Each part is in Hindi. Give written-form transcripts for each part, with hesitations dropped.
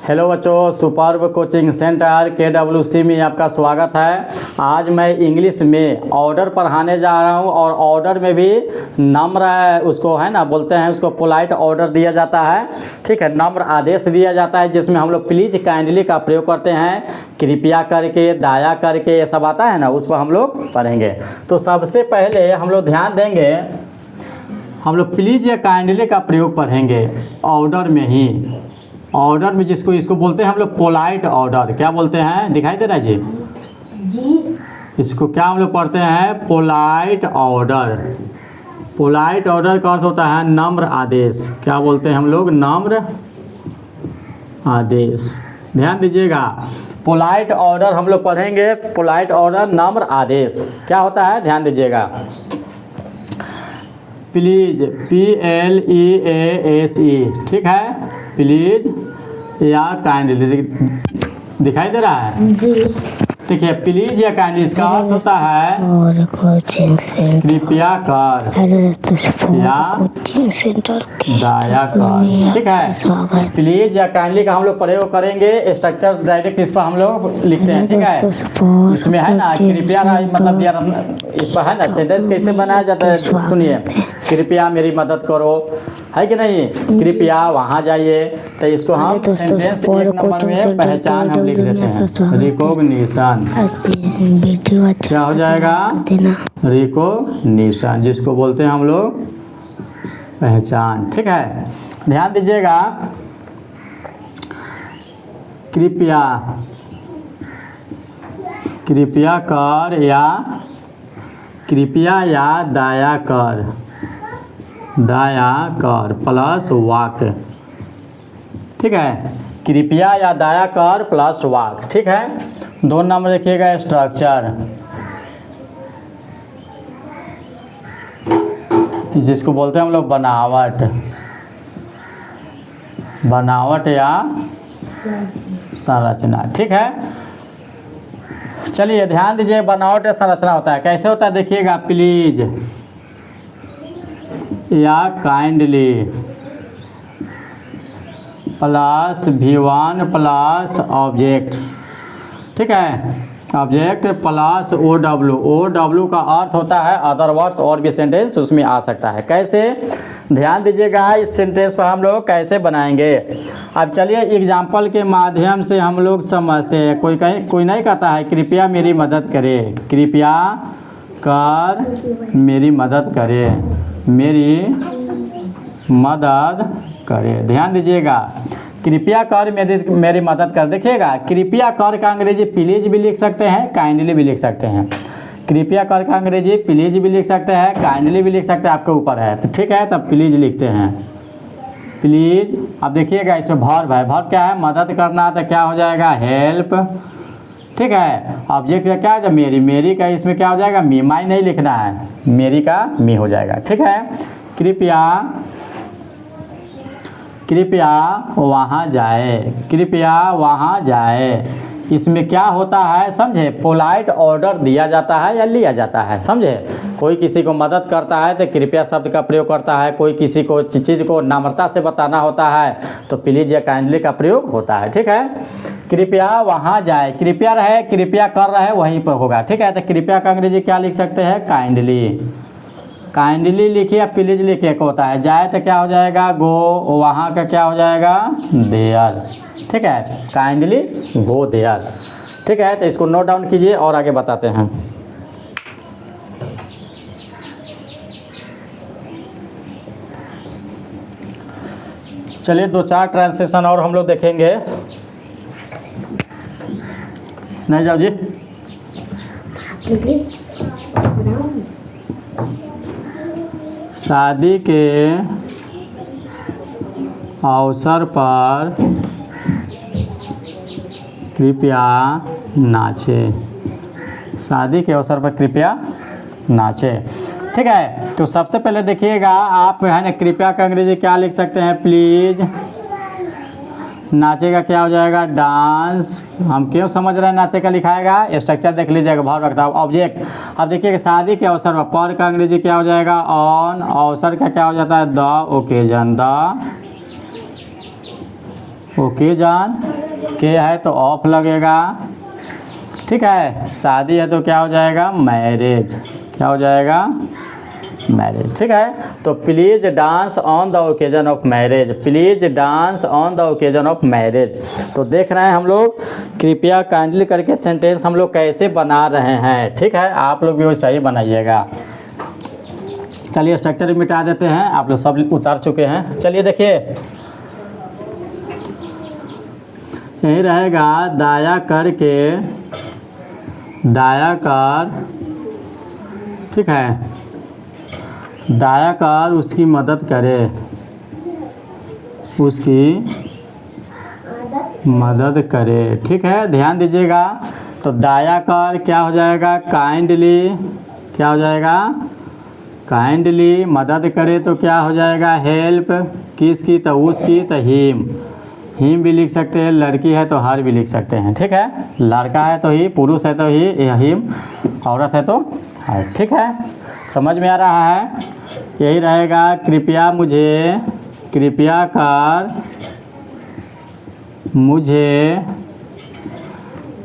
हेलो बच्चों, सुपर्ब कोचिंग सेंटर KWC में आपका स्वागत है। आज मैं इंग्लिश में ऑर्डर पढ़ाने जा रहा हूं और ऑर्डर में भी नम्र उसको है ना बोलते हैं, उसको पोलाइट ऑर्डर दिया जाता है। ठीक है, नम्र आदेश दिया जाता है जिसमें हम लोग प्लीज काइंडली का प्रयोग करते हैं। कृपया करके, दया करके, ये सब आता है ना, उस पर हम लोग पढ़ेंगे। तो सबसे पहले हम लोग ध्यान देंगे, हम लोग प्लीज या काइंडली का प्रयोग पढ़ेंगे ऑर्डर में ही। ऑर्डर में जिसको इसको बोलते हैं हम लोग पोलाइट ऑर्डर। क्या बोलते हैं, दिखाई दे रहा है जी? इसको क्या हम लोग पढ़ते हैं, पोलाइट ऑर्डर। पोलाइट ऑर्डर का अर्थ होता है नम्र आदेश। क्या बोलते हैं हम लोग, नम्र आदेश। ध्यान दीजिएगा, पोलाइट ऑर्डर हम लोग पढ़ेंगे। पोलाइट ऑर्डर नम्र आदेश क्या होता है, ध्यान दीजिएगा। प्लीज, PLEASE, ठीक है, प्लीज या काइंडली, दिखाई दे रहा है जी? ठीक है, प्लीज या काइंडली इसका अर्थ होता है और कोचिंग सेंटर कृपया कर या कोचिंग सेंटर दया कर। ठीक है, प्लीज या काइंडली का हम लोग प्रयोग करेंगे। स्ट्रक्चर डायरेक्ट इस पर हम लोग लिखते हैं। ठीक है, इसमें है ना कृपया का मतलब यार, इस पर है ना सेंटेंस कैसे बनाया जाता है, सुनिए। कृपया मेरी मदद करो, है कि नहीं? कृपया वहाँ जाइए। तो इसको हम सेंटेंस 1 नंबर में पहचान हम लिख देते हैं, रिकॉग्निशन। क्या हो जाएगा, रिकॉग्निशन, जिसको बोलते हैं हम लोग पहचान। ठीक है, ध्यान दीजिएगा। कृपया, कृपया कर या कृपया या दया कर, दया कर प्लस वाक। ठीक है, कृपया या दया कर प्लस वाक। ठीक है, 2 नंबर देखिएगा स्ट्रक्चर, जिसको बोलते हैं हम लोग बनावट। बनावट या संरचना। ठीक है, चलिए ध्यान दीजिए, बनावट या संरचना होता है कैसे होता है, देखिएगा। प्लीज या kindly plus V1 plus object. ठीक है, ऑब्जेक्ट प्लस OW का अर्थ होता है अदर वर्ड्स, और भी सेंटेंस उसमें आ सकता है। कैसे, ध्यान दीजिएगा, इस सेंटेंस पर हम लोग कैसे बनाएंगे। अब चलिए एग्जाम्पल के माध्यम से हम लोग समझते हैं। कोई नहीं कहता है कृपया मेरी मदद करे, कृपया कर मेरी मदद करे, मेरी मदद करे। ध्यान दीजिएगा, कृपया कर मेरी मदद कर। देखिएगा, कृपया कर का अंग्रेजी प्लीज भी लिख सकते हैं, काइंडली भी लिख सकते हैं। कृपया कर का अंग्रेजी प्लीज भी लिख सकते हैं, काइंडली भी लिख सकते हैं, आपके ऊपर है। तो ठीक है, तब प्लीज लिखते हैं, प्लीज। अब देखिएगा, इसमें वर्ब है। वर्ब क्या है, मदद करना, तो क्या हो जाएगा, हेल्प। ठीक है, ऑब्जेक्ट का क्या है, मेरी। मेरी का इसमें क्या हो जाएगा, मी। माई नहीं लिखना है, मेरी का मी हो जाएगा। ठीक है, कृपया, कृपया वहाँ जाए, कृपया वहाँ जाए। इसमें क्या होता है, समझे, पोलाइट ऑर्डर दिया जाता है या लिया जाता है, समझे। कोई किसी को मदद करता है तो कृपया शब्द का प्रयोग करता है। कोई किसी को चीज़ को नम्रता से बताना होता है तो प्लीज या काइंडली का प्रयोग होता है। ठीक है, कृपया वहाँ जाए, कृपया रहे, कृपया कर रहे, वहीं पर होगा। ठीक है, तो कृपया का अंग्रेजी क्या लिख सकते हैं, काइंडली। काइंडली लिखिए, प्लीज लिखिए को होता है। जाए तो क्या हो जाएगा, गो। वहाँ का क्या हो जाएगा, देयर। ठीक है, काइंडली गो देयर। ठीक है, तो इसको नोट डाउन कीजिए और आगे बताते हैं। चलिए 2-4 ट्रांसलेशन और हम लोग देखेंगे। नहीं जाओ जी, शादी के अवसर पर कृपया नाचे, शादी के अवसर पर कृपया नाचे। ठीक है, तो सबसे पहले देखिएगा आप, है ना, कृपया का अंग्रेजी क्या लिख सकते हैं, प्लीज। नाचे का क्या हो जाएगा, डांस। हम क्यों समझ रहे हैं नाचे का लिखाएगा, स्ट्रक्चर देख लीजिएगा, भाव रखता हूँ ऑब्जेक्ट। अब देखिए कि शादी के अवसर पर का अंग्रेजी क्या हो जाएगा, ऑन। अवसर का क्या हो जाता है, द ओकेजन, द ओकेजन। के है तो ऑफ लगेगा, ठीक है। शादी है तो क्या हो जाएगा, मैरिज, क्या हो जाएगा, मैरिज, ठीक है। तो please dance on the occasion of marriage, please dance on the occasion of marriage. तो देख रहे हैं हम लोग, कृपया काइंडली करके सेंटेंस हम लोग कैसे बना रहे हैं, ठीक है। आप लोग भी वैसा ही बनाइएगा। चलिए स्ट्रक्चर मिटा देते हैं, आप लोग सब उतार चुके हैं। चलिए देखिए, यही रहेगा, दाया करके, दाया कर, ठीक है, दाया कर उसकी मदद करे, उसकी मदद करे, ठीक है। ध्यान दीजिएगा, तो दाया कर क्या हो जाएगा, काइंडली, क्या हो जाएगा, काइंडली। मदद करे तो क्या हो जाएगा, हेल्प। किसकी, तो उसकी, तो हिम, हिम भी लिख सकते हैं, लड़की है तो हर भी लिख सकते हैं, ठीक है। लड़का है तो ही, पुरुष है तो ही हिम, औरत है तो हर, ठीक है। समझ में आ रहा है। यही रहेगा, कृपया मुझे, कृपया कर मुझे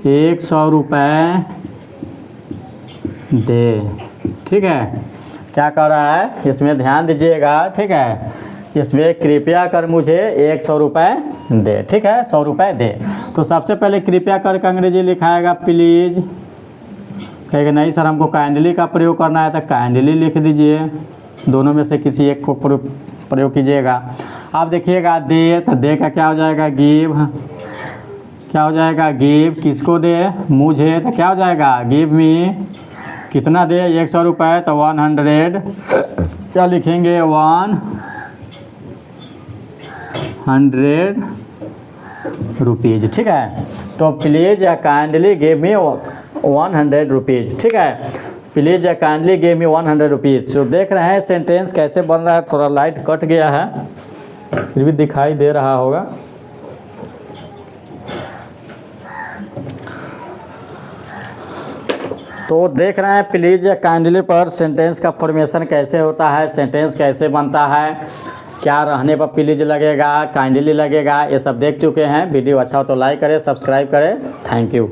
100 रुपये दे, ठीक है। क्या कर रहा है इसमें, ध्यान दीजिएगा, ठीक है। इसमें कृपया कर मुझे 100 रुपये दे, ठीक है, 100 रुपये दे। तो सबसे पहले कृपया कर का अंग्रेजी लिखाएगा प्लीज़, कहेगा नहीं सर हमको काइंडली का प्रयोग करना है तो काइंडली लिख दीजिए, दोनों में से किसी एक को प्रयोग कीजिएगा। आप देखिएगा, दे, तो दे का क्या हो जाएगा, गिव, क्या हो जाएगा, गिव। किसको दे, मुझे, तो क्या हो जाएगा, गिव मी। कितना दे, 100 रुपये, तो 100, क्या लिखेंगे, 100 रुपीज़, ठीक है। तो प्लीज़ या काइंडली गिव मी 100 रुपीज़, ठीक है। प्लीज़ या काइंडली गिव मी 100 रुपीज़। तो देख रहे हैं सेंटेंस कैसे बन रहा है, थोड़ा लाइट कट गया है, फिर भी दिखाई दे रहा होगा। तो देख रहे हैं प्लीज़ या काइंडली पर सेंटेंस का फॉर्मेशन कैसे होता है, सेंटेंस कैसे बनता है, क्या रहने पर प्लीज़ लगेगा, काइंडली लगेगा, ये सब देख चुके हैं। वीडियो अच्छा हो तो लाइक करें, सब्सक्राइब करें। Thank you.